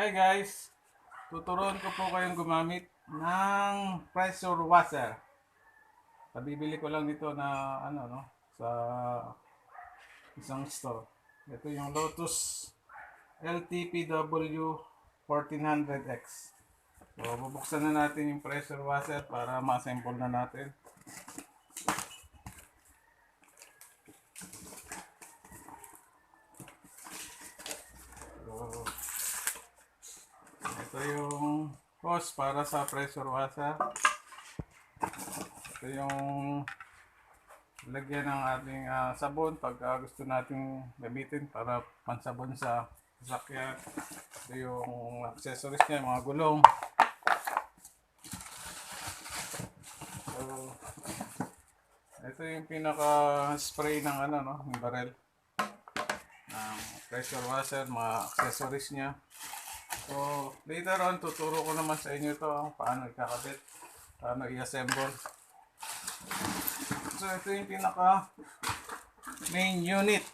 Hi guys! Tuturuan ko po kayong gumamit ng pressure washer. Kabibili ko lang nito na sa isang store. Ito yung Lotus LTPW 1400X. So, bubuksan na natin yung pressure washer para ma-assemble na natin. So, ito yung hose para sa pressure washer. Ito yung lagyan ng ating sabon pag gusto nating gamitin para pansabon sa sasakyan. Ito yung accessories niya, mga gulong. So, ito yung pinaka spray ng yung barrel ng pressure washer, mga accessories niya. So, later on, tuturo ko naman sa inyo ito paano ikakabit, paano i-assemble. So, ito yung pinaka main unit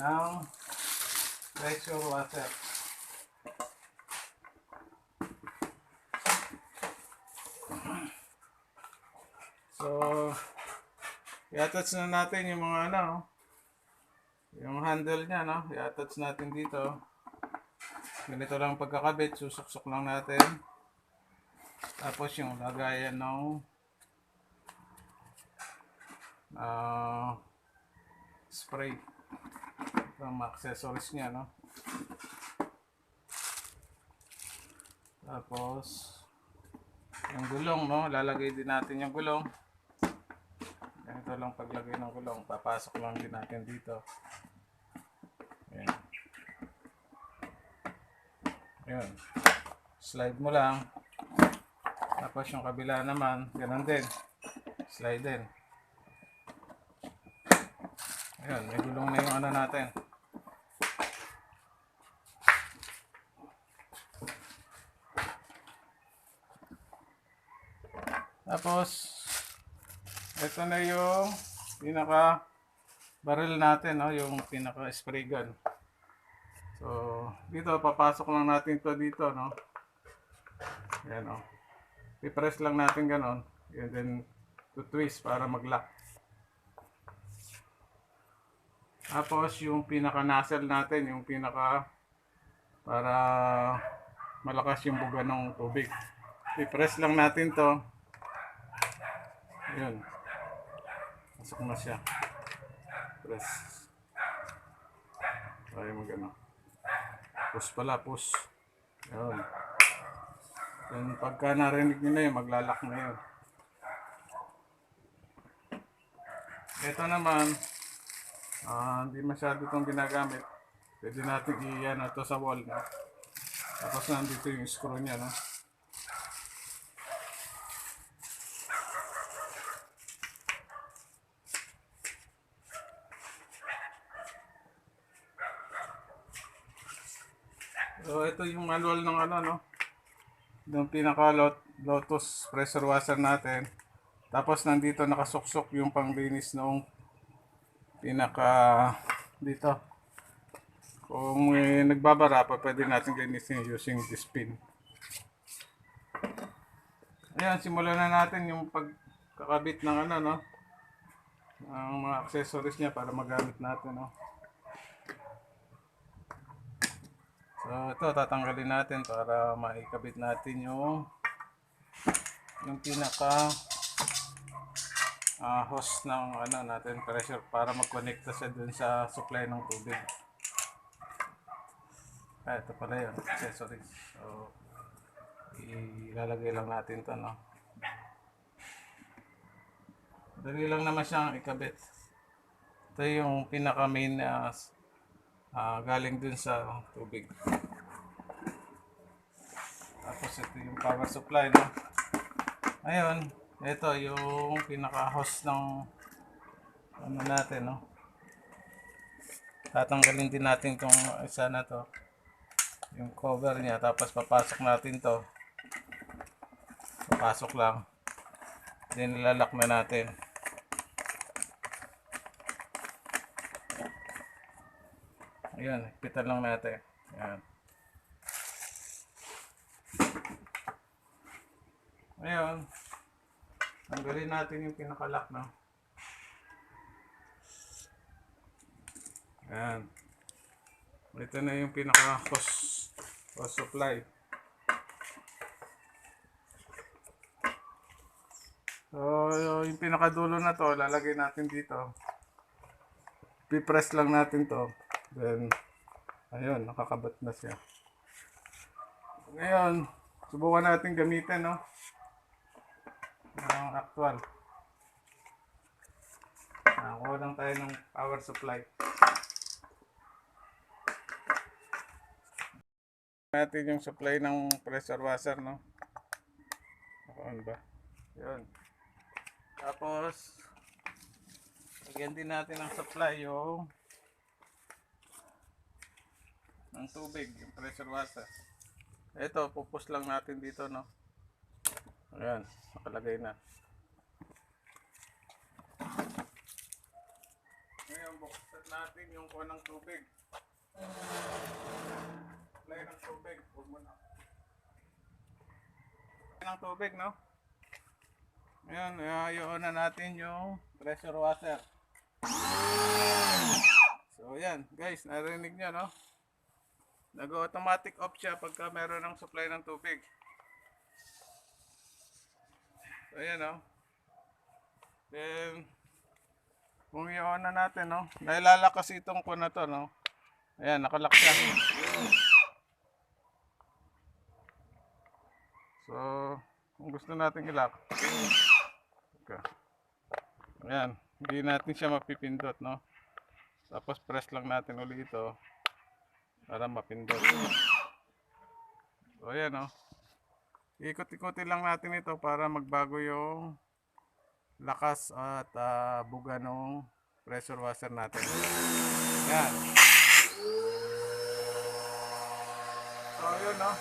ng pressure washer. So, i-attach na natin yung mga yung handle niya, i-attach natin dito. Ganito lang pagkakabit, susuksok lang natin. Tapos yung lagayan ng spray ng accessories niya, Tapos yung gulong, lalagay din natin yung gulong. Ganito lang paglagay ng gulong, papasok lang din natin dito. Ayan. Ayan. Slide mo lang. Tapos yung kabila naman, ganun din. Slide din. Ayan, may gulong na yung natin. Tapos, ito na yung pinaka barrel natin, yung pinaka spray gun. So, dito papasok lang natin to dito, Ayan, i-press lang natin ganon, and then to twist para mag-lock. Tapos yung pinaka nozzle natin, yung pinaka para malakas yung buga ng tubig. I-press lang natin to. Ayun. Pasok na siya. Press. Tayo push pala, push. Ayun. Then pagka narinig nyo na yun, maglalak na yun. Ito naman, hindi masyado itong ginagamit. Pwede natin i-yan ito sa wall, Tapos nandito yung screw niya, So, ito yung manual ng yung pinaka Lotus pressure washer natin. Tapos nandito nakasuksok yung panglinis noong pinaka dito. Kung nagbabara pa, pwede natin linisin using this pin. Ayan, simulan na natin yung pagkakabit ng ang mga accessories niya para magamit natin, So, ito tatanggalin natin para maikabit natin yung pinaka hose ng natin pressure para mag-connecta siya dun sa supply ng tubig. Ito pala yun, accessories. So, ilalagay lang natin to, Dali lang naman siyang ikabit. Ito yung pinaka main galing dun sa tubig. Tapos ito yung power supply, Ngayon, ito yung pinaka hose ng natin, Tatanggalin din natin itong isa na to, yung cover niya, tapos papasok natin to. Papasok lang. Then ilalak na natin. Ayan, pitan lang natin. Ayan. Ngayon, tanggalin natin yung pinaka-lock, no? Ayan. Ito na yung pinaka-hose supply. So, yung pinakadulo na to, lalagay natin dito. Pipress lang natin to. Then, ayun, nakakabat na siya. Ngayon, subukan natin gamitin, no? Ang actual. Nakakuha lang tayo ng power supply. Natin yung supply ng pressure washer, no? Naka-on ba? Yun. Tapos, lagyan din natin ang supply yung ng tubig, yung pressure washer. Ito, pupus lang natin dito, no? Ayan, nakalagay na. Ngayon, buksan natin yung kuha ng tubig. Supply ng tubig. Huwag mo na. Ng tubig, no? Ngayon, ayun na natin yung pressure washer. So, yan. Guys, narinig nyo, no? Nag-automatic off siya pagka meron ng supply ng tubig. So, ayan, no? Then, kung i-on na natin, no? Nailalakas itong ko na to, no? Ayan, nakalock siya. So, kung gusto natin i-lock, okay. Ayan, hindi natin siya mapipindot, no? Tapos press lang natin ulit ito para mapindot. So, ayan, no? Ikot-ikutin lang natin ito para magbago yung lakas at buga ng pressure washer natin. Ayan. So, yun, no?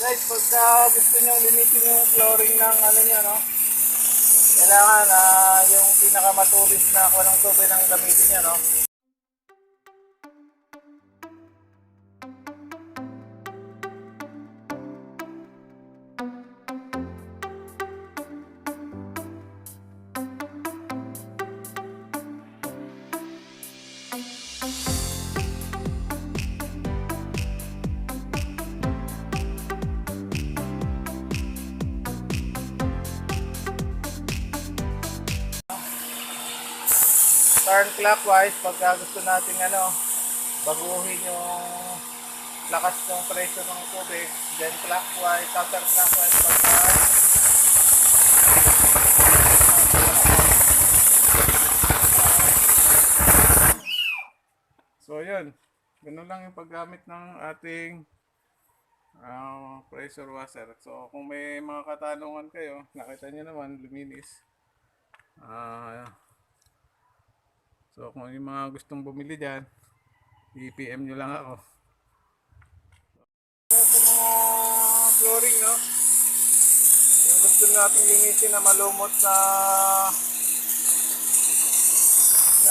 Guys, pagka gusto nyo limitin yung flooring ng ano nyo, no? Kailangan yung pinakamatulis na ako ng tubig ng gamitin nyo, no? Turn clockwise pagka gusto natin baguhin yung lakas ng pressure ng tubig, then clockwise, counterclockwise pagka so yun, ganun lang yung paggamit ng ating pressure washer. So kung may mga katanungan kayo, nakita nyo naman luminis. So kung yung mga gustong bumili dyan, i-PM nyo lang ako. Ito mga flooring, no? Yung gusto natin linisin na malumot na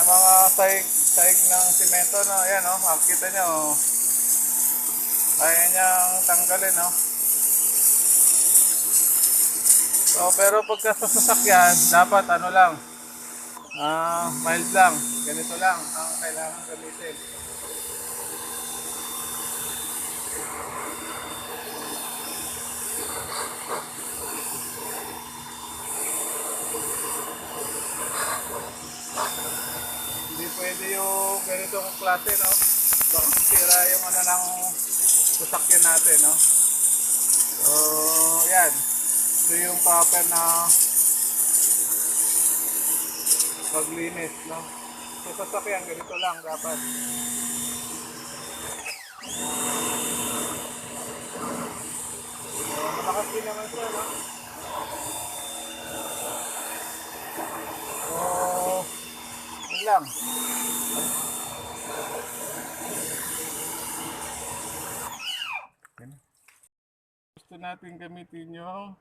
mga saig ng simento, no? Ayan, no? Makikita nyo, kaya niyang tanggalin, no? So pero pagka sa sasakyan, dapat lang, mild lang, ganito lang ang kailangan gamitin. Hindi pwede yung ganitong klase, no? Baka sira yung ng sasakyan natin, no? So yan, ito yung proper na paglinis, no? So sasakyan, ganito lang dapat. So malakas din naman siya, no? So yun lang. Gusto natin gamitin yung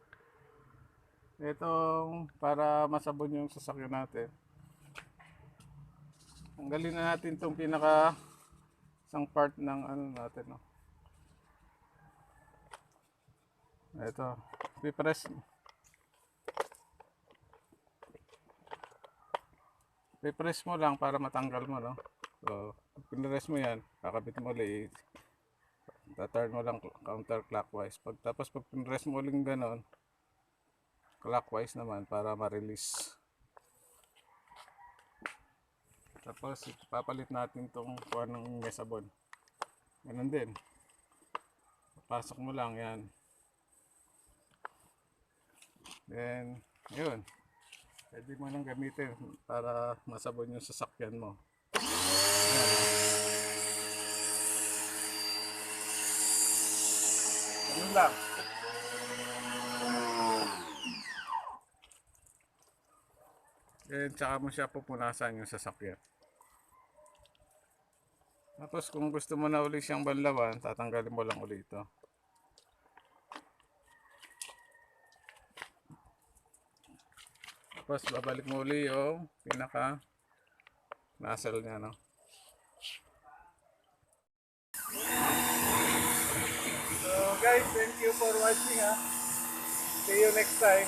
itong para masabon yung sasakyan natin. Tanggalin na natin itong pinaka isang part ng natin, no? Ito, pipress. Pipress mo lang para matanggal mo, no? So, pag pinress mo yan, kakabit mo ulit, taturn mo lang counterclockwise. Tapos pag pinress mo ulit ganon, clockwise naman para ma-release. Tapos papalit natin tong kuha ng mesabon. Ganun din. Pasok mo lang yan. Then, yun. Pwede mo nang gamitin para masabon yung sasakyan mo. Yan. Ganun lang. Then, tsaka mo siya pupunasan yung sasakyan. Tapos, kung gusto mo na uli siyang banlawan, tatanggalin mo lang uli ito. Tapos, babalik mo uli yung pinaka nozzle niya, no? So, guys, thank you for watching, ha. See you next time.